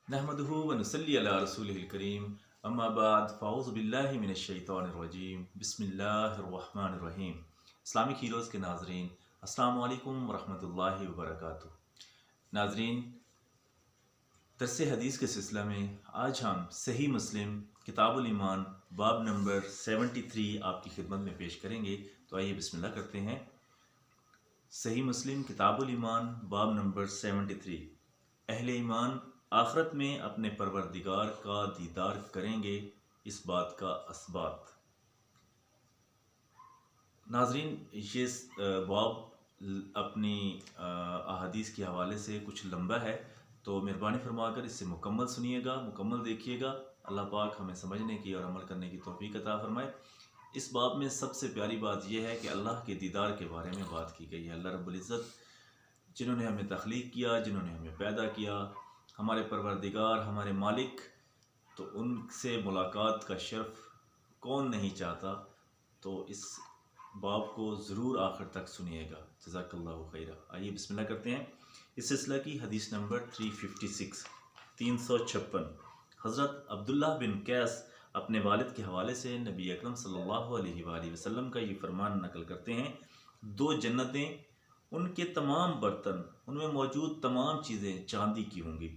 नहमदुहु व नुसल्ली अला रसूलिहिल करीम अम्मा बाद फ़ाऊज़ु बिल्लाहि मिनश शैतानिर रजीम बिस्मिल्लाहिर रहमानिर रहीम। इस्लामिक हीरोज़ के नाज़रीन, अस्सलामु अलैकुम व रहमतुल्लाहि व बरकातुहू। नाज़रीन, दर्स हदीस के सिलसिला में आज हम सही मुस्लिम किताबुल ईमान बाब नंबर 73 आपकी खिदमत में पेश करेंगे। तो आइए बिस्मिल्लाह करते हैं। सही मुस्लिम किताबुल ईमान बाब नंबर 73। अहले ईमान आखिरत में अपने परवरदिगार का दीदार करेंगे, इस बात का असबात। नाजरीन, ये बाब अपनी अहादीस के हवाले से कुछ लंबा है, तो मेहरबानी फरमाकर इसे मुकम्मल सुनिएगा, मुकम्मल देखिएगा। अल्लाह पाक हमें समझने की और अमल करने की तौफीक अता फरमाए। इस बाब में सबसे प्यारी बात यह है कि अल्लाह के दीदार के बारे में बात की गई है। अल्लाह रब्बुल इज़्ज़त जिन्होंने हमें तख्लीक किया, जिन्होंने हमें पैदा किया, हमारे परवरदिगार, हमारे मालिक, तो उनसे मुलाकात का शर्फ कौन नहीं चाहता। तो इस बाब को ज़रूर आखिर तक सुनिएगा। जज़ाकल्लाहु खैरा। आइए बिस्मिल्लाह करते हैं। इस सिलसिला की हदीस नंबर 356 356। हज़रत अब्दुल्लाह बिन कैस अपने वालिद के हवाले से नबी अकरम सल्लल्लाहु अलैहि वसल्लम का ये फरमान नकल करते हैं, दो जन्नतें, उनके तमाम बर्तन, उनमें मौजूद तमाम चीज़ें चांदी की होंगी,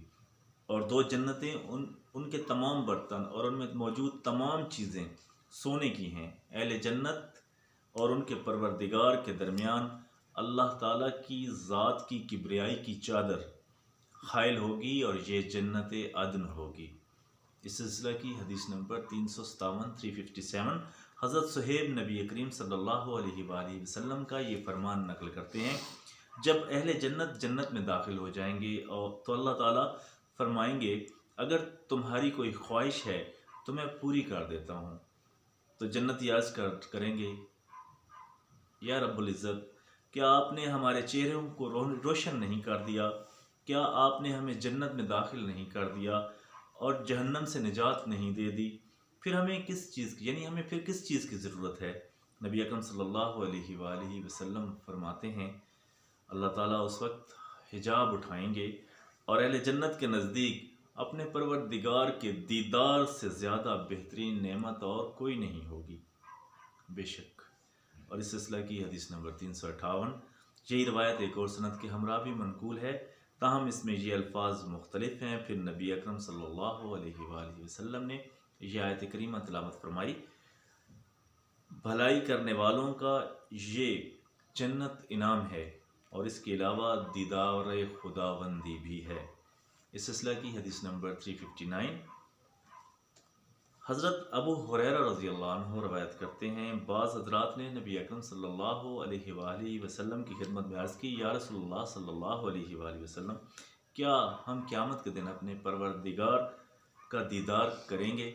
और दो जन्नतें उनके तमाम बर्तन और उनमें मौजूद तमाम चीज़ें सोने की हैं। अहले जन्नत और उनके परवरदिगार के दरमियान अल्लाह ताला की ज़ात की किब्रियाई की चादर हायल होगी और ये जन्नत अदन होगी। इस सिलसिला की हदीस नंबर 357 357। हज़रत सुहेब नबी करीम सल्लल्लाहु अलैहि वसल्लम का ये फरमान नकल करते हैं, जब अहले जन्नत जन्नत में दाखिल हो जाएंगे और तो अल्लाह ताला फरमाएंगे, अगर तुम्हारी कोई ख्वाहिश है तो मैं पूरी कर देता हूँ। तो जन्नती अर्ज़ करेंगे, या रब्बुल इज़्ज़त, क्या आपने हमारे चेहरों को रोशन नहीं कर दिया? क्या आपने हमें जन्नत में दाखिल नहीं कर दिया और जहन्नम से निजात नहीं दे दी? फिर हमें किस चीज़ की, यानी हमें फिर किस चीज़ की ज़रूरत है? नबी अकरम सल्लल्लाहु अलैहि वसल्लम फरमाते हैं, अल्लाह ताला उस वक्त हिजाब उठाएंगे और अहले जन्नत के नज़दीक अपने परवरदिगार के दीदार से ज़्यादा बेहतरीन नेमत और कोई नहीं होगी, बेशक। और इस सिलसिला की हदीस नंबर 358। यही रवायत एक और सनद के हमरा भी मनकूल है, ताहम इसमें ये अल्फाज मुख्तलिफ हैं। फिर नबी अकरम सल्लल्लाहु अलैहि वसल्लम ने यह आयत करीमा तिलावत फरमाई, भलाई करने वालों का ये जन्नत इनाम है और इसके अलावा दीदार खुदाबंदी भी है। इस सिलसिला की हदीस नंबर 359। हज़रत अबू हुरैरा रज़ी अल्लाह अन्हु रवायत करते हैं, बाज़ हज़रात ने नबी अकरम सल्लल्लाहु अलैहि वसल्लम की खिदमत में अर्ज़ की, या रसूलुल्लाह सल्लल्लाहु अलैहि वसल्लम, क्या हम क़यामत के दिन अपने परवरदिगार का दीदार करेंगे?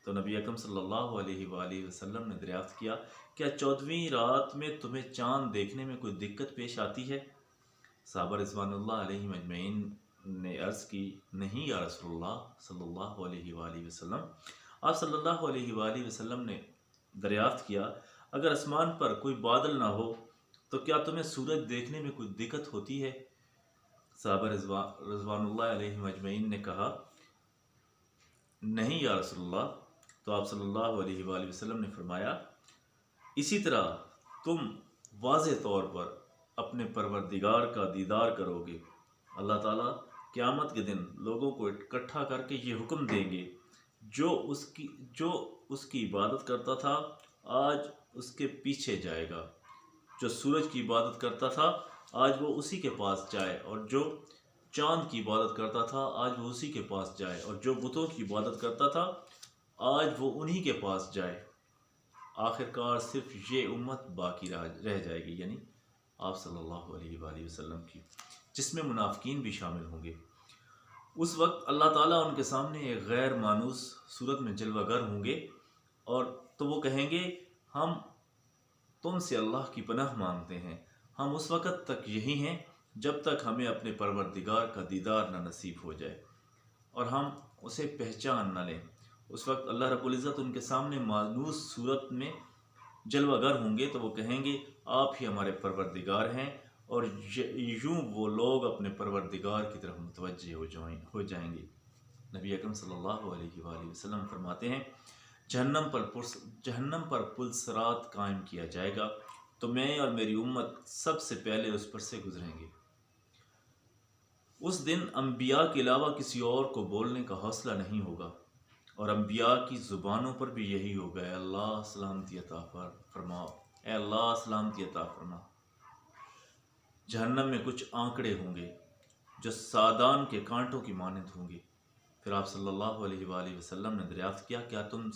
तो नबी अकरम सल्लल्लाहु अलैहि वसल्लम ने दरियाफ़्त किया, क्या 14वीं रात में तुम्हें चाँद देखने में कोई दिक्कत पेश आती है? सहाबा रिज़वानुल्लाह अलैहिम अजमईन ने अर्ज़ की, नहीं या रसूलुल्लाह सल्लल्लाहु अलैहि वसल्लम। आप सल्लल्लाहु अलैहि वसल्लम ने दरियाफ़्त किया, अगर आसमान पर कोई बादल ना हो तो क्या तुम्हें सूरज देखने में कोई दिक्कत होती है? सहाबा रिज़वानुल्लाह अलैहिम अजमईन ने कहा, नहीं या रसूलुल्लाह। तो आप सल्लल्लाहु अलैहि वसल्लम ने फरमाया, इसी तरह तुम वाज़े तौर पर अपने परवरदिगार का दीदार करोगे। अल्लाह ताला क़यामत के दिन लोगों को इकट्ठा करके ये हुक्म देंगे, जो उसकी इबादत करता था आज उसके पीछे जाएगा, जो सूरज की इबादत करता था आज वो उसी के पास जाए, और जो चाँद की इबादत करता था आज वो उसी के पास जाए, और जो बुतों की इबादत करता था आज वो उन्हीं के पास जाए। आखिरकार सिर्फ ये उम्मत बाकी रह जाएगी, यानी आप सल्लल्लाहु अलैहि वसल्लम की, जिसमें मुनाफिकीन भी शामिल होंगे। उस वक्त अल्लाह ताला उनके सामने एक गैर मानूस सूरत में जलवागर होंगे, और तो वो कहेंगे, हम तुमसे अल्लाह की पनाह मांगते हैं, हम उस वक़्त तक यही हैं जब तक हमें अपने परवरदिगार का दीदार न नसीब हो जाए और हम उसे पहचान न लें। उस वक्त अल्लाह रब्बुल इज़्ज़त उनके सामने मानूस सूरत में जलवागर होंगे, तो वो कहेंगे, आप ही हमारे परवरदिगार हैं, और यूँ वो लोग अपने परवरदिगार की तरफ मुतवज्जे हो जाएंगे। नबी अकरम सल्लल्लाहु अलैहि वसल्लम फरमाते हैं, जहन्नम पर पुल सिरात कायम किया जाएगा तो मैं और मेरी उम्मत सबसे पहले उस पर से गुजरेंगे। उस दिन अम्बिया के अलावा किसी और को बोलने का हौसला नहीं होगा और अम्बिया की ज़ुबानों पर भी यही होगा, ए अल्लाह सलामती अता फरमाओ, ए अल्लाह सलामती अता फरमा। जहन्नम में कुछ आंकड़े होंगे जो सादान के कांटों की मानंद होंगे। फिर आप सल्लल्लाहु अलैहि वसल्लम ने दरियाफ्त किया, क्या तुमने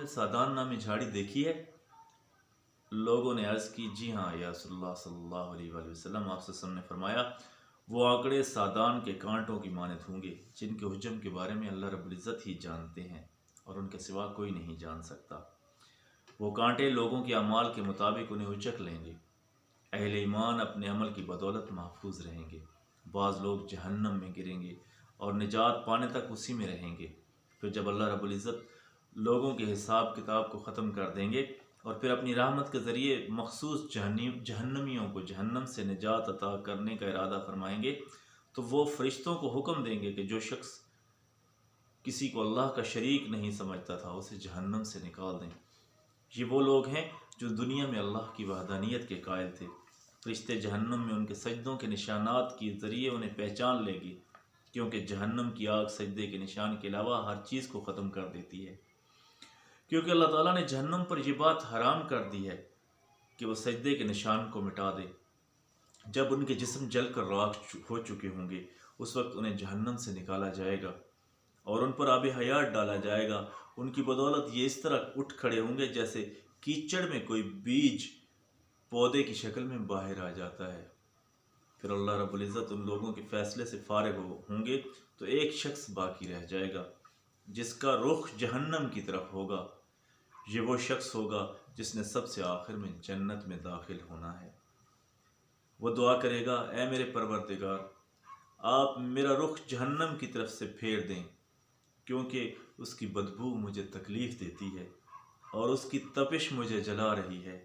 सादान नामी झाड़ी देखी है? लोगों ने अर्ज़ की, जी हाँ या रसूलुल्लाह सल्लल्लाहु अलैहि वसल्लम। आपसे ने फरमाया, वो आंकड़े सादान के कांटों की मानंद होंगे जिनके हुज्जम के बारे में अल्लाह रब्बुल इज़्ज़त ही जानते हैं और उनके सिवा कोई नहीं जान सकता। वो कांटे लोगों के अमाल के मुताबिक उन्हें उचक लेंगे। अहले ईमान अपने अमल की बदौलत महफूज रहेंगे। बाज़ लोग जहन्नम में गिरेंगे और निजात पाने तक उसी में रहेंगे। फिर जब अल्लाह रब्बुल इज़्ज़त लोगों के हिसाब किताब को ख़त्म कर देंगे और फिर अपनी रहमत के ज़रिए मखसूस जहन्नमियों को जहन्नम से निजात अता करने का इरादा फरमाएंगे, तो वो फरिश्तों को हुक्म देंगे कि जो शख्स किसी को अल्लाह का शरीक नहीं समझता था उसे जहन्नम से निकाल दें। ये वो लोग हैं जो दुनिया में अल्लाह की वहदानियत के कायल थे। फरिश्ते जहन्नम में उनके सजदों के निशानात के ज़रिए उन्हें पहचान लेंगे, क्योंकि जहन्नम की आग सजदे के निशान के अलावा हर चीज़ को ख़त्म कर देती है। क्योंकि अल्लाह ताला ने जहन्नम पर यह बात हराम कर दी है कि वह सजदे के निशान को मिटा दे। जब उनके जिस्म जल कर राख हो चुके होंगे उस वक्त उन्हें जहन्नम से निकाला जाएगा और उन पर आब हयात डाला जाएगा। उनकी बदौलत ये इस तरह उठ खड़े होंगे जैसे कीचड़ में कोई बीज पौधे की शक्ल में बाहर आ जाता है। फिर अल्लाह रब्बुल इज़्ज़त उन लोगों के फैसले से फारिग होंगे तो एक शख्स बाकी रह जाएगा जिसका रुख जहन्नम की तरफ होगा। ये वो शख्स होगा जिसने सबसे आखिर में जन्नत में दाखिल होना है। वो दुआ करेगा, ऐ मेरे परवरदिगार, आप मेरा रुख जहन्नम की तरफ से फेर दें, क्योंकि उसकी बदबू मुझे तकलीफ़ देती है और उसकी तपिश मुझे जला रही है।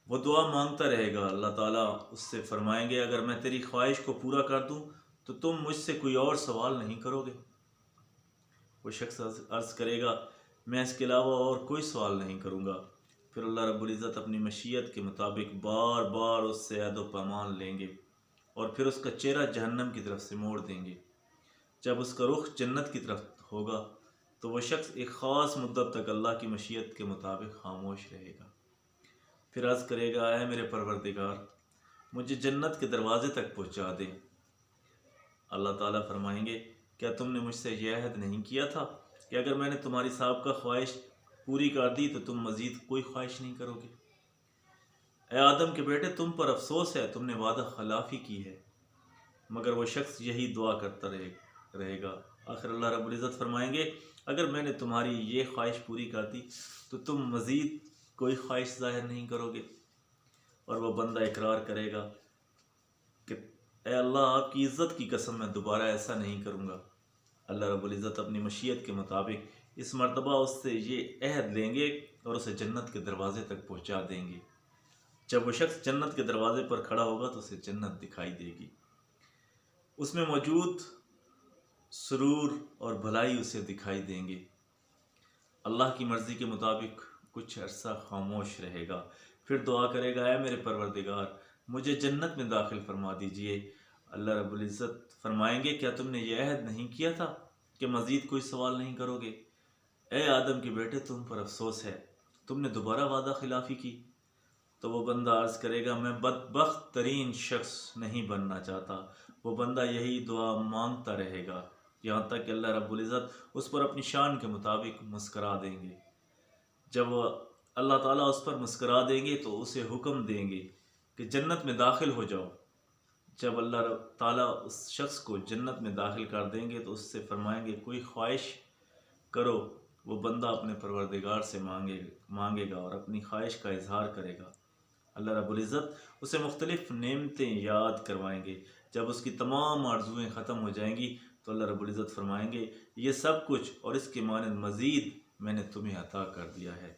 वो दुआ मांगता रहेगा। अल्लाह ताला उससे फरमाएंगे, अगर मैं तेरी ख्वाहिश को पूरा कर दूं तो तुम मुझसे कोई और सवाल नहीं करोगे। वो शख्स अर्ज़ करेगा, मैं इसके अलावा और कोई सवाल नहीं करूँगा। फिर अल्लाह रब्बुल इज़्ज़त अपनी मशीयत के मुताबिक बार बार उससे अहद व पैमान लेंगे और फिर उसका चेहरा जहन्नम की तरफ से मोड़ देंगे। जब उसका रुख जन्नत की तरफ होगा तो वह शख्स एक ख़ास मुद्दत तक अल्लाह की मशीयत के मुताबिक खामोश रहेगा। फिर अर्ज़ करेगा, ऐ मेरे परवरदिगार, मुझे जन्नत के दरवाज़े तक पहुँचा दें। अल्लाह ताला फरमाएंगे, क्या तुमने मुझसे यह अहद नहीं किया था कि अगर मैंने तुम्हारी साबिक़ा ख्वाहिश पूरी कर दी तो तुम मज़ीद कोई ख्वाहिश नहीं करोगे? ए आदम के बेटे, तुम पर अफसोस है, तुमने वादा खिलाफ़ी की है। मगर वो शख्स यही दुआ करता रहेगा। आखिर अल्लाह रब्बुल इज़्ज़त फरमाएंगे, अगर मैंने तुम्हारी ये ख्वाहिश पूरी कर दी तो तुम मज़ीद कोई ख्वाहिश ज़ाहिर नहीं करोगे। और वह बंदा इकरार करेगा कि ए अल्लाह, आपकी इज़्ज़त की कसम, मैं दोबारा ऐसा नहीं करूँगा। अल्लाह रब्बुल इज़्ज़त अपनी मशीयत के मुताबिक इस मर्तबा उससे ये अहद लेंगे और उसे जन्नत के दरवाज़े तक पहुँचा देंगे। जब वो शख्स जन्नत के दरवाज़े पर खड़ा होगा तो उसे जन्नत दिखाई देगी। उसमें मौजूद सुरूर और भलाई उसे दिखाई देंगे। अल्लाह की मर्ज़ी के मुताबिक कुछ अरसा खामोश रहेगा। फिर दुआ करेगा, ऐ मेरे परवरदिगार, मुझे जन्नत में दाखिल फरमा दीजिए। अल्लाह रब्बुल इज़्ज़त फरमाएंगे, क्या तुमने ये अहद नहीं किया था कि मज़ीद कोई सवाल नहीं करोगे? ए आदम के बेटे, तुम पर अफसोस है, तुमने दोबारा वादा खिलाफ़ी की। तो वो बंदा अर्ज़ करेगा, मैं बदबख्त तरीन शख्स नहीं बनना चाहता। वो बंदा यही दुआ मांगता रहेगा यहाँ तक कि अल्लाह रब्बुल इज़्ज़त उस पर अपनी शान के मुताबिक मुस्करा देंगे। जब अल्लाह ताला उस पर मुस्करा देंगे तो उसे हुक्म देंगे कि जन्नत में दाखिल हो जाओ। जब अल्लाह ताला उस शख्स को जन्नत में दाखिल कर देंगे तो उससे फरमाएंगे, कोई ख्वाहिश करो। वो बंदा अपने परवरदिगार से मांगेगा और अपनी ख्वाहिश का इजहार करेगा। अल्लाह रब्बुल इज़्ज़त उसे मुख्तलिफ़ नेमतें याद करवाएंगे। जब उसकी तमाम आरज़ुएँ ख़त्म हो जाएंगी तो अल्लाह रब्बुल इज़्ज़त फरमाएंगे, ये सब कुछ और इसके मानंद मज़ीद मैंने तुम्हें अता कर दिया है।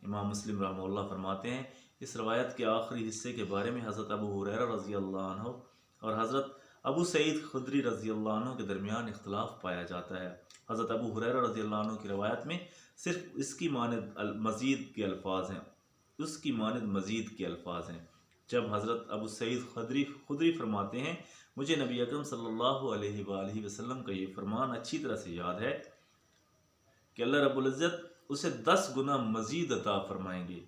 इमाम मुस्लिम रहमहुल्लाह फरमाते हैं, इस रवायत के आखिरी हिस्से के बारे में हज़रत अबू हुरैरा रज़ी अल्लाह अन्हु और हज़रत अबू सईद खुदरी रज़ी अल्लाह अन्हु के दरमियान इख्तलाफ पाया जाता है। हज़रत अबू हुरैरा रज़ी अल्लाह अन्हु की रवायत में सिर्फ इसकी मानद मज़ीद के अल्फाज हैं, उसकी मानद मज़ीद के अल्फाज हैं। जब हज़रत अबू सईद खुदरी फरमाते हैं, मुझे नबी अकरम सल्लल्लाहु अलैहि वसल्लम का ये फरमान अच्छी तरह से याद है कि अल्लाह रब्बुल इज़्ज़त उसे 10 गुना मज़ीद अता फरमाएंगे।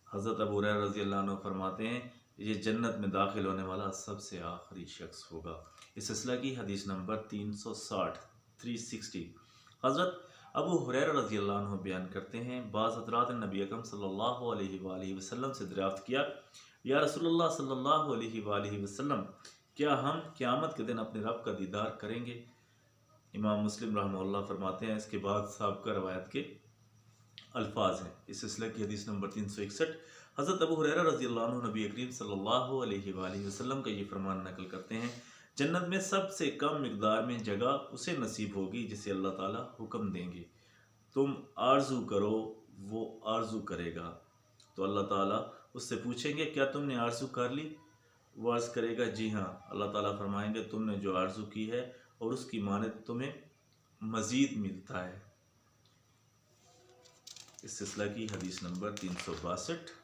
हज़रत अबू हुरैरा रज़ी अल्लाह अन्हु फरमाते हैं, ये जन्नत में दाखिल होने वाला सबसे आखिरी शख्स होगा। इस सिलसिला की हदीस नंबर 360 हज़रत अबू हुरैरा रज़ी अल्लाह अन्हु बयान करते हैं, बाज़ हज़रात ने नबी अकरम सल्लल्लाहु अलैहि वसल्लम से दरियाफ़्त किया, या रसूलुल्लाह सल्लल्लाहु अलैहि वसल्लम, क्या हम क़यामत के दिन अपने रब का दीदार करेंगे? इमाम मुस्लिम रहमहुल्लाह फरमाते हैं, इसके बाद साबिक़ा रवायत के अल्फाज हैं। इस सिलसिले की हदीस नंबर 361 हज़रत अबू हुरैरा रज़ी अल्लाह अन्हु नबी करीम सल्लल्लाहु अलैहि वसल्लम का ये फरमान नकल करते हैं, जन्नत में सबसे कम मिकदार में जगह उसे नसीब होगी जिसे अल्लाह ताला हुक्म देंगे। तुम आरजू करो, वो आरजू करेगा। तो अल्लाह ताला उससे पूछेंगे, क्या तुमने आरजू कर ली? वो अर्ज़ करेगा, जी हाँ। अल्लाह ताला फरमाएंगे, तुमने जो आरजू की है और उसकी मानद तुम्हें मज़ीद मिलता है। इस सिलसिला की हदीस नंबर 362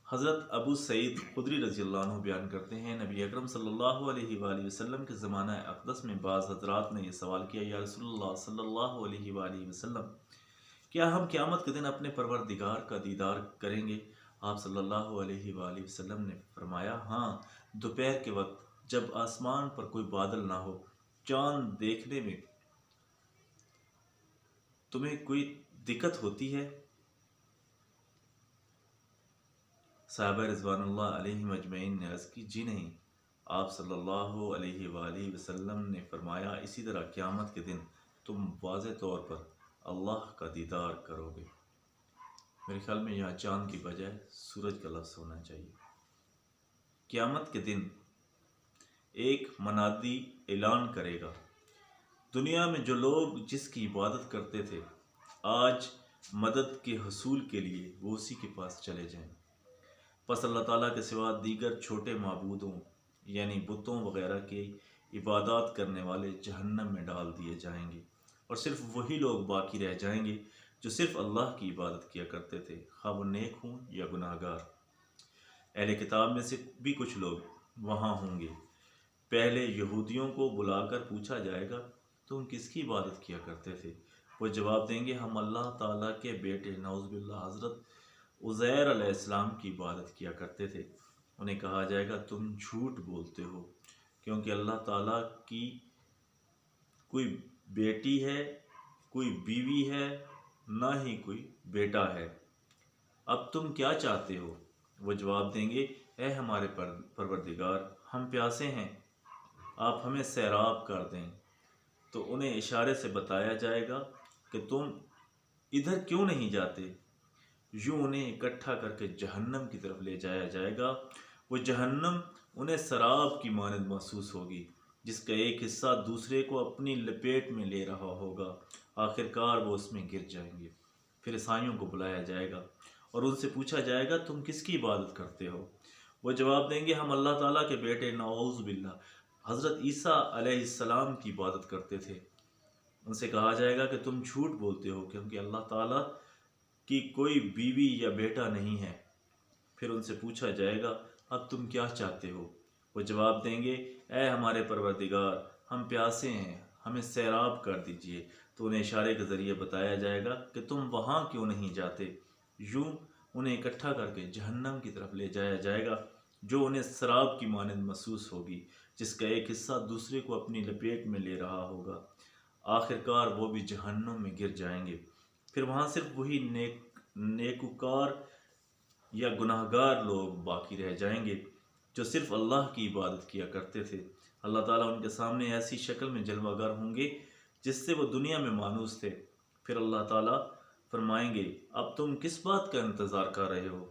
हज़रत अबू सईद खुदरी रज़ी अल्लाह अन्हु बयान करते हैं, नबी अकरम सल्लल्लाहु अलैहि वसल्लम के ज़माना अक़दस में बाज़ हज़रात ने यह सवाल किया, या रसूलुल्लाह सल्लल्लाहु अलैहि वसल्लम, क्या हम क़यामत के दिन अपने परवरदिगार का दीदार करेंगे? आप सल्लल्लाहु अलैहि वसल्लम ने फरमाया, हाँ, दोपहर के वक्त जब आसमान पर कोई बादल ना हो, चाँद देखने में तुम्हें कोई दिक्कत होती है? साहबा रिज़वानुल्लाह अलैहिम अजमईन ने अर्ज़ की, जी नहीं। आप सल्लल्लाहु अलैहि वसल्लम ने फरमाया, इसी तरह क़यामत के दिन तुम वाज़ेह तौर पर अल्लाह का दीदार करोगे। मेरे ख्याल में यहाँ चाँद की बजाय सूरज का लफ्ज़ होना चाहिए। क़यामत के दिन एक मनादी ऐलान करेगा, दुनिया में जो लोग जिसकी इबादत करते थे, आज मदद के हसूल के लिए वो उसी के पास चले जाएं। बस अल्लाह ताला के सिवा दीगर छोटे माबूदों यानी बुतों वग़ैरह के इबादत करने वाले जहन्नम में डाल दिए जाएंगे और सिर्फ वही लोग बाकी रह जाएंगे जो सिर्फ अल्लाह की इबादत किया करते थे, खा वो नेक हों या गुनाहगार। अहले किताब में से भी कुछ लोग वहाँ होंगे। पहले यहूदियों को बुलाकर पूछा जाएगा, तुम किसकी इबादत किया करते थे? वो जवाब देंगे, हम अल्लाह ताला के बेटे नौज़ुबिल्लाह हज़रत उज़ैर अलैहिस्सलाम की इबादत किया करते थे। उन्हें कहा जाएगा, तुम झूठ बोलते हो, क्योंकि अल्लाह ताला की कोई बेटी है, कोई बीवी है, ना ही कोई बेटा है। अब तुम क्या चाहते हो? वो जवाब देंगे, ऐ हमारे परवरदिगार, हम प्यासे हैं, आप हमें सैराब कर दें। तो उन्हें इशारे से बताया जाएगा कि तुम इधर क्यों नहीं जाते। यूँ उन्हें इकट्ठा करके जहन्नम की तरफ ले जाया जाएगा। वो जहन्नम उन्हें शराब की मानद महसूस होगी, जिसका एक हिस्सा दूसरे को अपनी लपेट में ले रहा होगा। आखिरकार वो उसमें गिर जाएंगे। फिर ईसाइयों को बुलाया जाएगा और उनसे पूछा जाएगा, तुम किसकी इबादत करते हो? वो जवाब देंगे, हम अल्लाह ताला के बेटे नऊज़ बिल्लाह हज़रत ईसा अलैहिस्सलाम की इबादत करते थे। उनसे कहा जाएगा कि तुम झूठ बोलते हो, क्योंकि अल्लाह ताला की कोई बीवी या बेटा नहीं है। फिर उनसे पूछा जाएगा, अब तुम क्या चाहते हो? वो जवाब देंगे, ऐ हमारे परवरदिगार, हम प्यासे हैं, हमें सैराब कर दीजिए। तो उन्हें इशारे के ज़रिए बताया जाएगा कि तुम वहाँ क्यों नहीं जाते। यूँ उन्हें इकट्ठा करके जहन्नम की तरफ ले जाया जाएगा, जो उन्हें शराब की मानद महसूस होगी, जिसका एक हिस्सा दूसरे को अपनी लपेट में ले रहा होगा। आखिरकार वो भी जहन्नम में गिर जाएंगे। फिर वहाँ सिर्फ वही नेकुकार या गुनाहगार लोग बाकी रह जाएंगे जो सिर्फ अल्लाह की इबादत किया करते थे। अल्लाह ताला उनके सामने ऐसी शक्ल में जलवागर होंगे जिससे वो दुनिया में मानूस थे। फिर अल्लाह ताला फरमाएंगे, अब तुम किस बात का इंतज़ार कर रहे हो?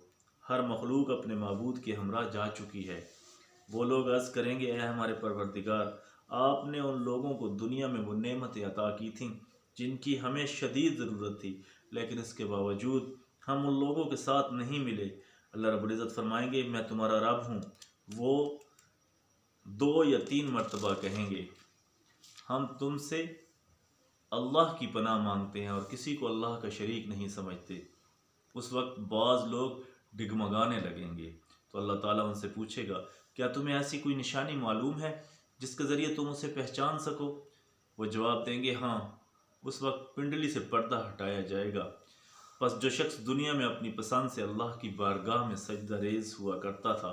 हर मखलूक अपने माबूद के हमरा जा चुकी है। वो लोग अर्ज़ करेंगे, ऐ हमारे परवरदिगार, आपने उन लोगों को दुनिया में वो नेमतें अता की थीं जिनकी हमें शदीद ज़रूरत थी, लेकिन इसके बावजूद हम उन लोगों के साथ नहीं मिले। अल्लाह रब्बुल इज़्ज़त फरमाएंगे, मैं तुम्हारा रब हूँ, वो 2 या 3 मरतबा कहेंगे हम तुमसे अल्लाह की पनाह मांगते हैं और किसी को अल्लाह का शरीक नहीं समझते, उस वक्त बाज़ लोग डिगमगाने लगेंगे। तो अल्लाह ताला उनसे पूछेगा, क्या तुम्हें ऐसी कोई निशानी मालूम है जिसके ज़रिए तुम उसे पहचान सको? वो जवाब देंगे, हाँ। उस वक्त पिंडली से पर्दा हटाया जाएगा। बस जो शख्स दुनिया में अपनी पसंद से अल्लाह की बारगाह में सजदा रेज़ हुआ करता था,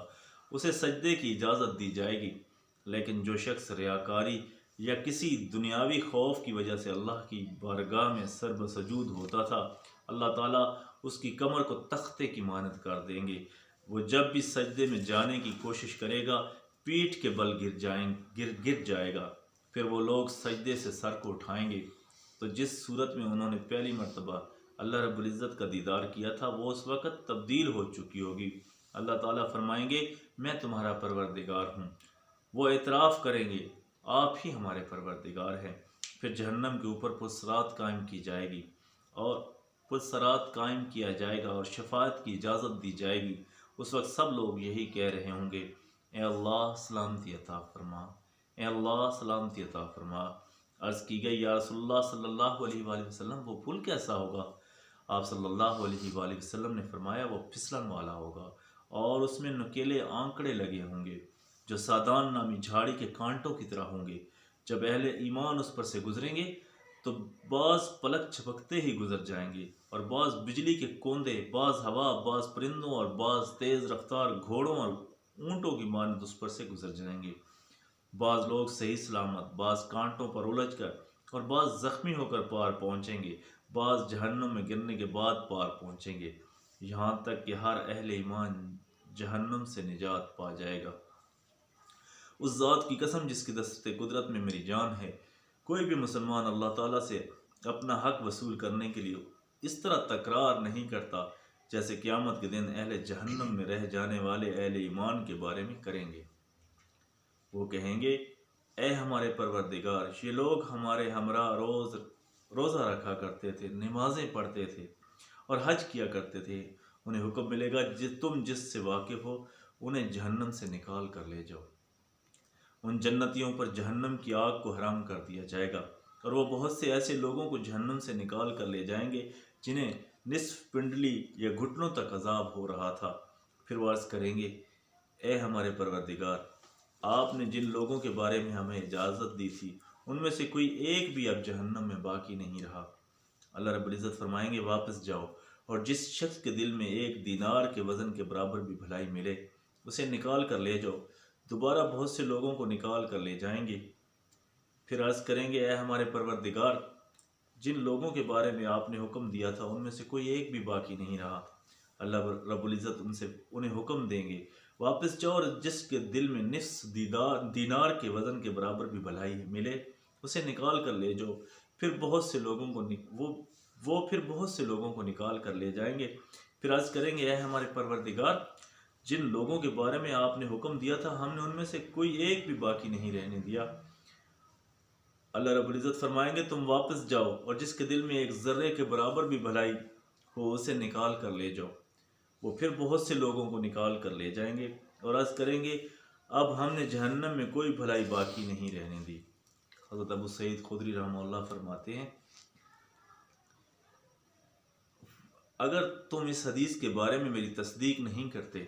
उसे सजदे की इजाज़त दी जाएगी। लेकिन जो शख्स रियाकारी या किसी दुनियावी खौफ की वजह से अल्लाह की बारगाह में सरबसजूद होता था, अल्लाह ताला उसकी कमर को तख्ते की मानद कर देंगे। वो जब भी सजदे में जाने की कोशिश करेगा, पीठ के बल गिर जाएगा। फिर वो लोग सजदे से सर को उठाएंगे तो जिस सूरत में उन्होंने पहली मरतबा अल्लाह रब्बुल इज़्ज़त का दीदार किया था, वो उस वक़्त तब्दील हो चुकी होगी। अल्लाह ताला फरमाएंगे, मैं तुम्हारा परवरदिगार हूँ। वो एतराफ़ करेंगे, आप ही हमारे परवरदिगार हैं। फिर जहन्नम के ऊपर पुलसरात कायम की जाएगी और पुलसरात कायम किया जाएगा और शफाअत की इजाज़त दी जाएगी। उस वक्त सब लोग यही कह रहे होंगे, ए अल्लाह सलामती अता फरमा, ए अल्लाह सलामती अता फरमा। अर्ज़ की गई, या रसूलुल्लाह सल्लल्लाहु अलैहि वसल्लम, वो पुल कैसा होगा? आप सल्लल्लाहु अलैहि वसल्लम ने फरमाया, वो फिसलन वाला होगा और उसमें नुकीले आंकड़े लगे होंगे जो सादान नामी झाड़ी के कांटों की तरह होंगे। जब अहले ईमान उस पर से गुजरेंगे तो बाज़ पलक झपकते ही गुजर जाएंगे और बाज़ बिजली के कोंदे, बाज़ हवा, बाज़ परिंदों और बाज़ तेज़ रफ्तार घोड़ों और ऊँटों की मानद उस पर से गुजर जाएंगे। बाज़ लोग सही सलामत, बाज़ कांटों पर उलझ कर और बाज़ ज़ख्मी होकर पार पहुँचेंगे, बाज़ जहन्नुम में गिरने के बाद पार पहुँचेंगे, यहाँ तक कि हर अहले ईमान जहन्नुम से निजात पा जाएगा। उस ज़ात की कसम जिसकी दस्ते कुदरत में मेरी जान है, कोई भी मुसलमान अल्लाह ताला से अपना हक वसूल करने के लिए इस तरह तकरार नहीं करता जैसे क़यामत के दिन अहले जहन्नम में रह जाने वाले अहले ईमान के बारे में करेंगे। वो कहेंगे, ए हमारे परवरदिगार, ये लोग हमारे हमरा रोज़ा रखा करते थे, नमाज़ें पढ़ते थे और हज किया करते थे। उन्हें हुक्म मिलेगा, तुम जिससे वाकिफ़ हो उन्हें जहन्नम से निकाल कर ले जाओ। उन जन्नतियों पर जहन्नम की आग को हराम कर दिया जाएगा और वो बहुत से ऐसे लोगों को जहन्नम से निकाल कर ले जाएंगे जिन्हें निस्फ पिंडली या घुटनों तक अजाब हो रहा था। फिर वो अर्ज़ करेंगे, ए हमारे परवरदिगार, आपने जिन लोगों के बारे में हमें इजाज़त दी थी उनमें से कोई एक भी अब जहन्नम में बाकी नहीं रहा। अल्लाह रब्बुल इज़्ज़त फरमाएंगे, वापस जाओ और जिस शख्स के दिल में 1 दीनार के वज़न के बराबर भी भलाई मिले उसे निकाल कर ले जाओ। दोबारा बहुत से लोगों को निकाल कर ले जाएंगे। फिर अर्ज़ करेंगे, ए हमारे परवरदिगार, जिन लोगों के बारे में आपने हुक्म दिया था उनमें से कोई एक भी बाकी नहीं रहा। अल्लाह रब्बुल इज़्ज़त उन्हें हुक्म देंगे, वापस जाओ और जिसके दिल में निस्फ दीनार के वज़न के बराबर भी भलाई मिले उसे निकाल कर ले जाओ। फिर बहुत से लोगों को फिर बहुत से लोगों को निकाल कर ले जाएंगे। फिर अर्ज़ करेंगे, ए हमारे परवरदिगार, जिन लोगों के बारे में आपने हुक्म दिया था हमने उनमें से कोई एक भी बाकी नहीं रहने दिया। अल्लाह रब्बुल इज़्ज़त फरमाएंगे, तुम वापस जाओ और जिसके दिल में 1 ज़र्रे के बराबर भी भलाई हो उसे निकाल कर ले जाओ। वो फिर बहुत से लोगों को निकाल कर ले जाएंगे और अर्ज़ करेंगे, अब हमने जहन्नम में कोई भलाई बाकी नहीं रहने दी। हज़रत अबू सईद खुदरी रहमतुल्लाह फरमाते हैं, अगर तुम इस हदीस के बारे में मेरी तस्दीक नहीं करते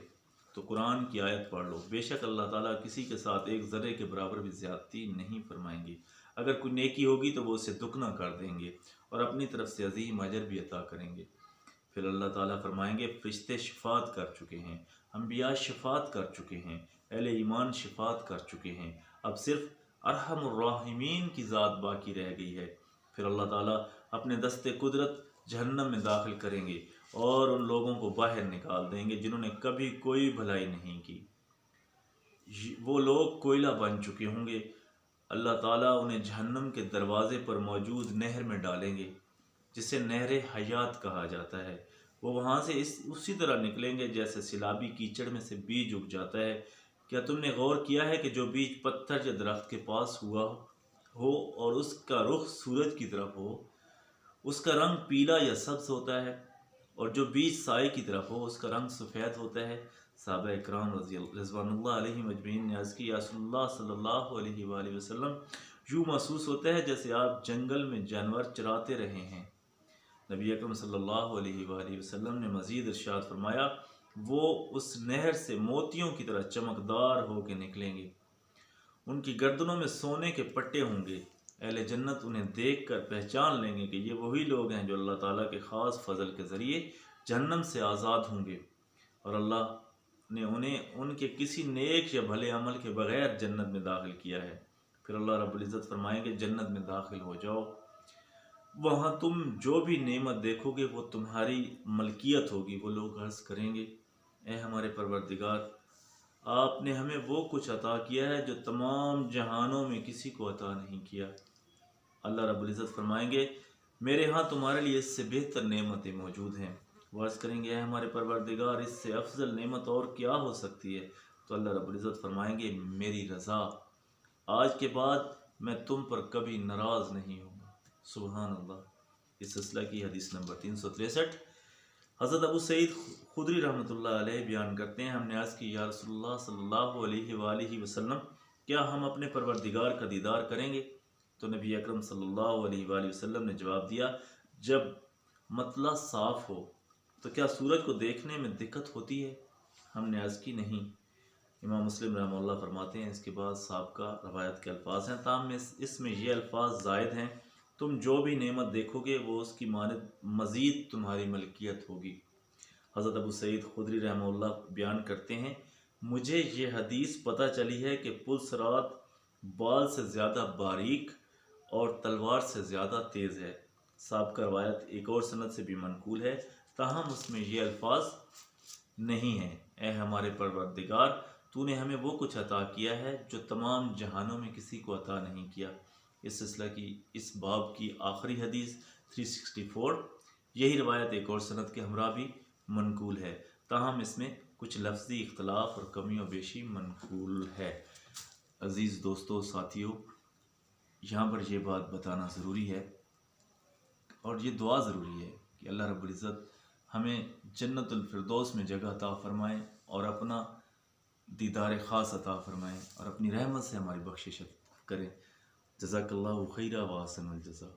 तो कुरान की आयत पढ़ लो। बेशक अल्लाह ताला किसी के साथ 1 ज़र्रे के बराबर भी ज़्यादती नहीं फरमाएंगे। अगर कोई नेकी होगी तो वो उसे दुगना कर देंगे और अपनी तरफ से अजीम अजर भी अता करेंगे। फिर अल्लाह ताला फरमाएंगे, फ़रिश्ते शफ़ात कर चुके हैं, अंबिया शफ़ात कर चुके हैं, अहले ईमान शफ़ात कर चुके हैं, अब सिर्फ अरहमुर राहिमीन की ज़ात बाकी रह गई है। फिर अल्लाह ताला अपने दस्ते कुदरत जहन्नम में दाखिल करेंगे और उन लोगों को बाहर निकाल देंगे जिन्होंने कभी कोई भलाई नहीं की। वो लोग कोयला बन चुके होंगे। अल्लाह ताला उन्हें जहन्नम के दरवाज़े पर मौजूद नहर में डालेंगे जिसे नहर हयात कहा जाता है। वो वहाँ से उसी तरह निकलेंगे जैसे सिलाबी कीचड़ में से बीज उग जाता है। क्या तुमने गौर किया है कि जो बीज पत्थर या दरख्त के पास हुआ हो और उसका रुख सूरज की तरफ हो, उसका रंग पीला या सब्ज़ होता है, और जो बीज साए की तरफ हो उसका रंग सफ़ेद होता है। साहबा इकराम रिज़वानुल्लाह अलैहिम अजमईन ने अर्ज़ की, या रसूलल्लाह सल्लल्लाहु अलैहि वसल्लम, यूँ महसूस होता है जैसे आप जंगल में जानवर चराते रहे हैं। नबी अकरम सल्लल्लाहु अलैहि वसल्लम ने मज़ीद इरशाद फरमाया, वो उस नहर से मोतियों की तरह चमकदार होकर निकलेंगे, उनकी गर्दनों में सोने के पट्टे होंगे। अहले जन्नत उन्हें देख कर पहचान लेंगे कि ये वही लोग हैं जो अल्लाह ताला के ख़ास फ़ज़ल के ज़रिए जहन्नम से आज़ाद होंगे, और अल्लाह ने उन्हें उनके किसी नेक या भले अमल के बग़ैर जन्नत में दाखिल किया है। फिर अल्लाह रब्बुल इज़्ज़त फरमाएंगे, जन्नत में दाखिल हो जाओ, वहाँ तुम जो भी नेमत देखोगे वो तुम्हारी मलकियत होगी। वो लोग अर्ज़ करेंगे, ए हमारे परवरदिगार, आपने हमें वो कुछ अता किया है जो तमाम जहानों में किसी को अता नहीं किया। अल्लाह रब्बुल इज़्ज़त फरमाएंगे, मेरे यहाँ तुम्हारे लिए इससे बेहतर नेमतें मौजूद हैं। वो अर्ज़ करेंगे, ए हमारे परवरदिगार, इससे अफजल नेमत और क्या हो सकती है? तो अल्लाह रब्बुल इज़्ज़त फरमाएंगे, मेरी रज़ा, आज के बाद मैं तुम पर कभी नाराज़ नहीं हूँ। सुबहान अल्लाह। इस सिलसिला की हदीस नंबर 363। हज़रत अबू सईद खुदरी रहमतुल्लाह अलैह बयान करते हैं, हमने अर्ज़ की, या रसूलुल्लाह सल्लल्लाहु अलैहि वसल्लम, क्या हम अपने परवरदिगार का दीदार करेंगे? तो नबी अकरम सल्लल्लाहु अलैहि वसल्लम ने जवाब दिया, जब मतला साफ़ हो तो क्या सूरज को देखने में दिक्कत होती है? हमने अर्ज़ की, नहीं। इमाम मुस्लिम रहमतुल्लाह फरमाते हैं, इसके बाद साबका रवायत के अल्फाज हैं, ताम इसमें ये अल्फाज ज़ायद हैं, तुम जो भी नेमत देखोगे वो उसकी मानद मज़ीद तुम्हारी मलकियत होगी। हज़रत अबू सईद खुदरी रहमतुल्लाह बयान करते हैं, मुझे ये हदीस पता चली है कि पुलसरात बाल से ज़्यादा बारीक और तलवार से ज़्यादा तेज़ है। साबका रवायत एक और सनद से भी मनकूल है, ताहम उसमें ये अल्फाज नहीं हैं, ए हमारे परवरदिगार, तूने हमें वो कुछ अता किया है जो तमाम जहानों में किसी को अता नहीं किया। इस सिलसिला की इस बाब की आखिरी हदीस 364। यही रवायत एक और सनद के हमरा भी मनकूल है, ताहम इसमें कुछ लफ्ज़ी इख्तलाफ और कमी व बेशी मनकूल है। अज़ीज़ दोस्तों, साथियों, यहाँ पर यह बात बताना ज़रूरी है और ये दुआ ज़रूरी है कि अल्लाह रब्बुल इज़्ज़त हमें जन्नतुल फिरदौस में जगह अता फ़रमाएँ और अपना दीदार ख़ास अता फ़रमाएँ और अपनी रहमत से हमारी बख्शिश करें। जज़ाकल्लाहु खैरा व अहसनुल जज़ा।